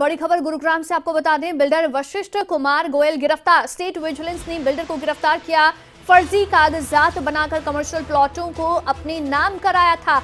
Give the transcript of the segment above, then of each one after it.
बड़ी खबर गुरुग्राम से आपको बता दें, बिल्डर वशिष्ठ कुमार गोयल गिरफ्तार। स्टेट विजिलेंस ने बिल्डर को गिरफ्तार किया। फर्जी कागजात बनाकर कमर्शियल प्लॉटों को अपने नाम कराया था।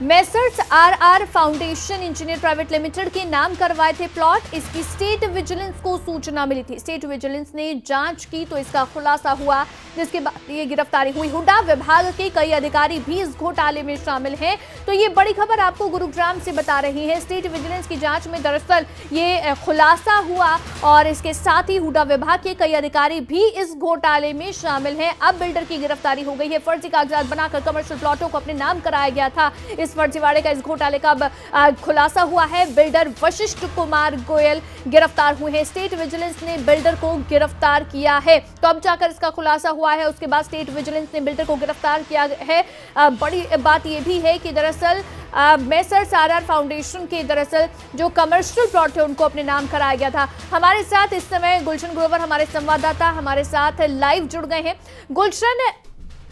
Messrs RR foundation engineer private limited के नाम करवाए थे प्लॉट। इसकी स्टेट विजिलेंस को सूचना मिली थी। स्टेट विजिलेंस ने जांच की तो इसका खुलासा हुआ, जिसके बाद ये गिरफ्तारी हुई। हुड्डा विभाग के कई अधिकारी भी इस घोटाले में शामिल हैं। तो ये बड़ी खबर आपको गुरुग्राम से बता रही है। स्टेट विजिलेंस की जांच में दरअसल ये खुलासा हुआ और इसके साथ ही हुड्डा विभाग के कई अधिकारी भी इस घोटाले में शामिल हैं। अब बिल्डर की गिरफ्तारी हो गई है। फर्जी कागजात बनाकर कमर्शियल प्लॉटों को अपने नाम कराया गया था। इस फर्जीवाड़े का, इस घोटाले का अब खुलासा हुआ है। बिल्डर वशिष्ठ कुमार गोयल गिरफ्तार हुए हैं। स्टेट विजिलेंस ने बिल्डर को गिरफ्तार किया है। तो अब जाकर इसका खुलासा हुआ है, उसके बाद स्टेट विजिलेंस ने बिल्डर को गिरफ्तार किया है। बड़ी बात यह भी है कि दरअसल मेसर्स आरआर फाउंडेशन के दरअसल जो कमर्शियल प्लॉट है उनको अपने नाम कराया गया था। हमारे साथ इस समय गुलशन ग्रोवर हमारे संवाददाता हमारे साथ लाइव जुड़ गए हैं। गुलशन,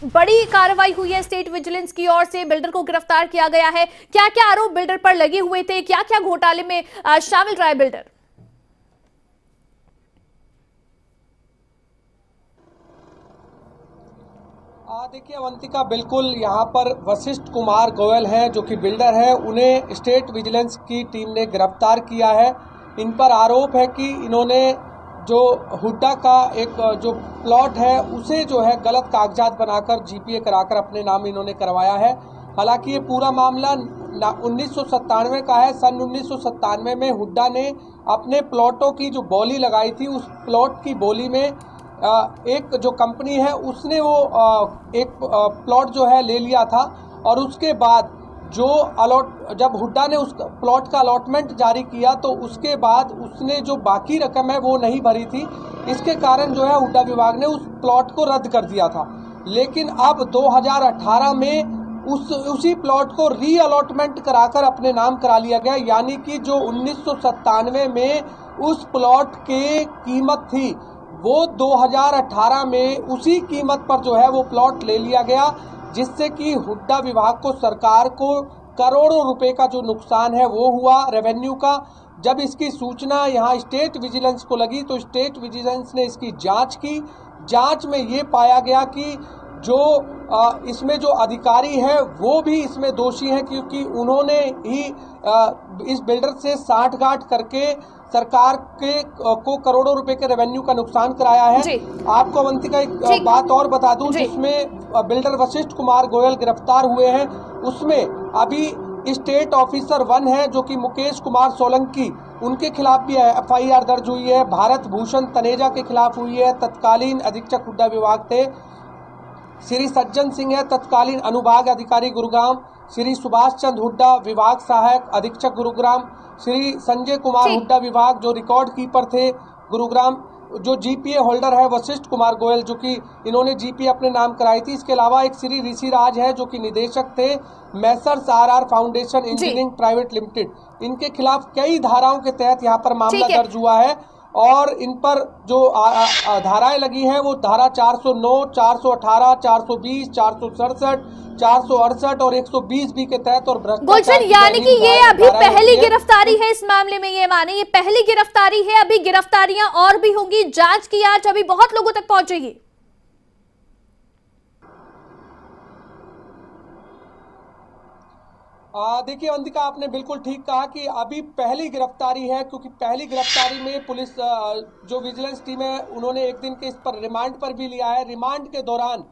बड़ी कार्रवाई हुई है स्टेट विजिलेंस की ओर से, बिल्डर को गिरफ्तार किया गया है। क्या क्या आरोप बिल्डर पर लगे हुए थे, क्या क्या घोटाले में शामिल रहा है बिल्डर? देखिए अवंतिका, बिल्कुल यहाँ पर वशिष्ठ कुमार गोयल हैं जो कि बिल्डर है। उन्हें स्टेट विजिलेंस की टीम ने गिरफ्तार किया है। इन पर आरोप है कि इन्होंने जो हुड्डा का एक जो प्लॉट है उसे जो है गलत कागजात बनाकर जीपीए कराकर अपने नाम इन्होंने करवाया है। हालांकि ये पूरा मामला 1997 का है। सन 1997 में हुड्डा ने अपने प्लॉटों की जो बोली लगाई थी, उस प्लॉट की बोली में एक जो कंपनी है उसने वो एक प्लॉट जो है ले लिया था और उसके बाद जो जब हुड्डा ने उस प्लॉट का अलॉटमेंट जारी किया तो उसके बाद उसने जो बाकी रकम है वो नहीं भरी थी। इसके कारण जो है हुड्डा विभाग ने उस प्लॉट को रद्द कर दिया था। लेकिन अब 2018 में उसी प्लॉट को री अलॉटमेंट कराकर अपने नाम करा लिया गया। यानी कि जो 1997 में उस प्लॉट की कीमत थी वो 2018 में उसी कीमत पर जो है वो प्लॉट ले लिया गया, जिससे कि हुड्डा विभाग को, सरकार को करोड़ों रुपए का जो नुकसान है वो हुआ रेवेन्यू का। जब इसकी सूचना यहाँ स्टेट विजिलेंस को लगी तो स्टेट विजिलेंस ने इसकी जांच की। जांच में ये पाया गया कि जो इसमें जो अधिकारी है वो भी इसमें दोषी हैं, क्योंकि उन्होंने ही इस बिल्डर से साठगांठ करके सरकार को करोड़ों रुपए के रेवेन्यू का नुकसान कराया है। आपको अवंतिका एक बात और बता दूं, जिसमें बिल्डर वशिष्ठ कुमार गोयल गिरफ्तार हुए हैं उसमें अभी स्टेट ऑफिसर 1 है जो कि मुकेश कुमार सोलंकी, उनके खिलाफ भी एफआईआर दर्ज हुई है। भारत भूषण तनेजा के खिलाफ हुई है, तत्कालीन अधीक्षक हुड्डा विभाग थे। श्री सज्जन सिंह है, तत्कालीन अनुभाग अधिकारी गुरुग्राम। श्री सुभाष चंद्र हुड्डा, विभाग सहायक अधीक्षक गुरुग्राम। श्री संजय कुमार हुड्डा, विभाग जो रिकॉर्ड कीपर थे गुरुग्राम। जो जीपीए होल्डर है वशिष्ठ कुमार गोयल, जो कि इन्होंने जीपीए अपने नाम कराई थी। इसके अलावा एक श्री ऋषि राज है जो कि निदेशक थे messrs RR foundation engineering private limited. इनके खिलाफ कई धाराओं के तहत यहाँ पर मामला दर्ज हुआ है और इन पर जो धाराएं लगी हैं वो धारा 409, 418, 420, 467, 468 और 120 बी के तहत और गुलशन, यानी कि ये अभी पहली गिरफ्तारी है इस मामले में, ये माने ये पहली गिरफ्तारी है। अभी गिरफ्तारियां और भी होंगी, जांच की आज अभी बहुत लोगों तक पहुंचेगी। देखिए अवंतिका, आपने बिल्कुल ठीक कहा कि अभी पहली गिरफ्तारी है, क्योंकि पहली गिरफ्तारी में पुलिस जो विजिलेंस टीम है उन्होंने एक दिन के इस पर रिमांड पर भी लिया है। रिमांड के दौरान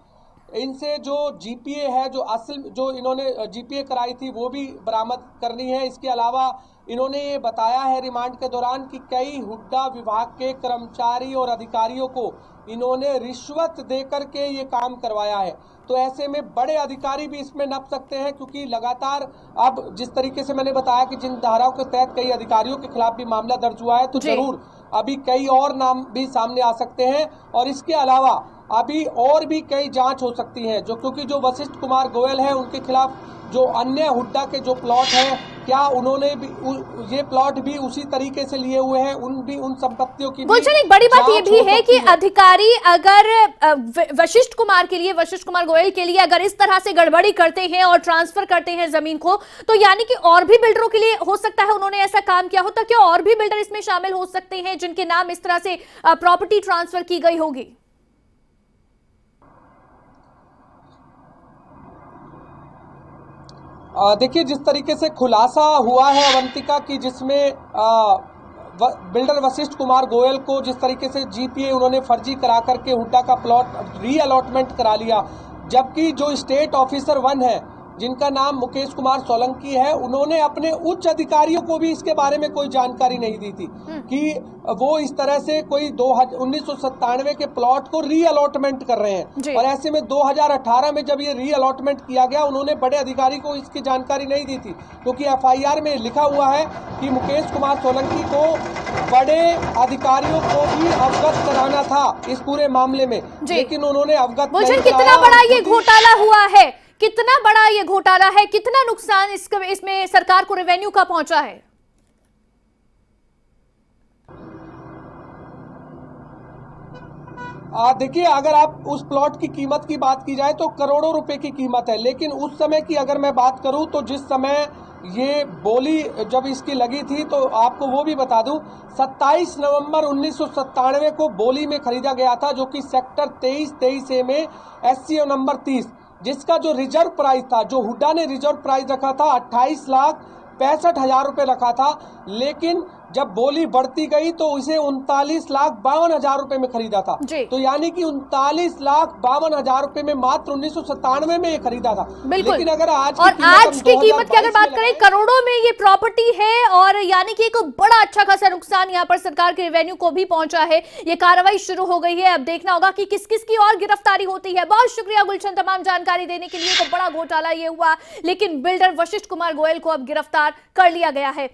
इनसे जो जीपीए है, जो असल जो इन्होंने जीपीए कराई थी वो भी बरामद करनी है। इसके अलावा इन्होंने ये बताया है रिमांड के दौरान कि कई हुड्डा विभाग के कर्मचारी और अधिकारियों को इन्होंने रिश्वत देकर के ये काम करवाया है। तो ऐसे में बड़े अधिकारी भी इसमें नप सकते हैं, क्योंकि लगातार अब जिस तरीके से मैंने बताया कि जिन धाराओं के तहत कई अधिकारियों के खिलाफ भी मामला दर्ज हुआ है, तो जरूर अभी कई और नाम भी सामने आ सकते हैं। और इसके अलावा अभी और भी कई जांच हो सकती है, जो क्योंकि जो वशिष्ठ कुमार गोयल है उनके खिलाफ जो अन्य हुड्डा के जो प्लॉट हैं क्या उन्होंने भी ये प्लॉट भी उसी तरीके से लिए हुए हैं, उन संपत्तियों की गुलशन, एक बड़ी बात ये भी है कि अधिकारी अगर वशिष्ठ कुमार गोयल के लिए अगर इस तरह से गड़बड़ी करते हैं और ट्रांसफर करते हैं जमीन को, तो यानी कि और भी बिल्डरों के लिए हो सकता है उन्होंने ऐसा काम किया हो। तो क्या और भी बिल्डर इसमें शामिल हो सकते हैं जिनके नाम इस तरह से प्रॉपर्टी ट्रांसफर की गई होगी? देखिए, जिस तरीके से खुलासा हुआ है अवंतिका की, जिसमें बिल्डर वशिष्ठ कुमार गोयल को जिस तरीके से जीपीए उन्होंने फर्जी करा करके हुड्डा का प्लॉट री अलॉटमेंट करा लिया, जबकि जो स्टेट ऑफिसर 1 है जिनका नाम मुकेश कुमार सोलंकी है, उन्होंने अपने उच्च अधिकारियों को भी इसके बारे में कोई जानकारी नहीं दी थी कि वो इस तरह से कोई 1997 के प्लॉट को री अलॉटमेंट कर रहे हैं। और ऐसे में 2018 में जब ये री अलॉटमेंट किया गया, उन्होंने बड़े अधिकारी को इसकी जानकारी नहीं दी थी, क्योंकि एफआईआर में लिखा हुआ है कि मुकेश कुमार सोलंकी को बड़े अधिकारियों को भी अवगत कराना था इस पूरे मामले में, लेकिन उन्होंने अवगत नहीं कराया। कितना बड़ा ये घोटाला हुआ है, कितना बड़ा ये घोटाला है, कितना नुकसान इसमें सरकार को रेवेन्यू का पहुंचा है? देखिए, अगर आप उस प्लॉट की कीमत की बात की जाए तो करोड़ों रुपए की कीमत है, लेकिन उस समय की अगर मैं बात करूं तो जिस समय ये बोली जब इसकी लगी थी, तो आपको वो भी बता दूं, 27 नवंबर 1997 को बोली में खरीदा गया था, जो कि सेक्टर 23A में SCO नंबर 30, जिसका जो रिजर्व प्राइस था, जो हुड्डा ने रिजर्व प्राइस रखा था 28,65,000 रुपए रखा था, लेकिन जब बोली बढ़ती गई तो उसे 39,52,000 रुपए में खरीदा था। तो यानी कि 39,52,000 रुपए में मात्र 1997 में ये खरीदा था। लेकिन अगर आज की कीमत की अगर बात करें, करोड़ों में ये प्रॉपर्टी है, और यानी कि एक बड़ा अच्छा खासा नुकसान यहाँ पर सरकार के रेवेन्यू को भी पहुंचा है। ये कार्रवाई शुरू हो गई है, अब देखना होगा कि किस किस की और गिरफ्तारी होती है। बहुत शुक्रिया गुलशन, तमाम जानकारी देने के लिए। तो बड़ा घोटाला ये हुआ, लेकिन बिल्डर वशिष्ठ कुमार गोयल को अब गिरफ्तार कर लिया गया है।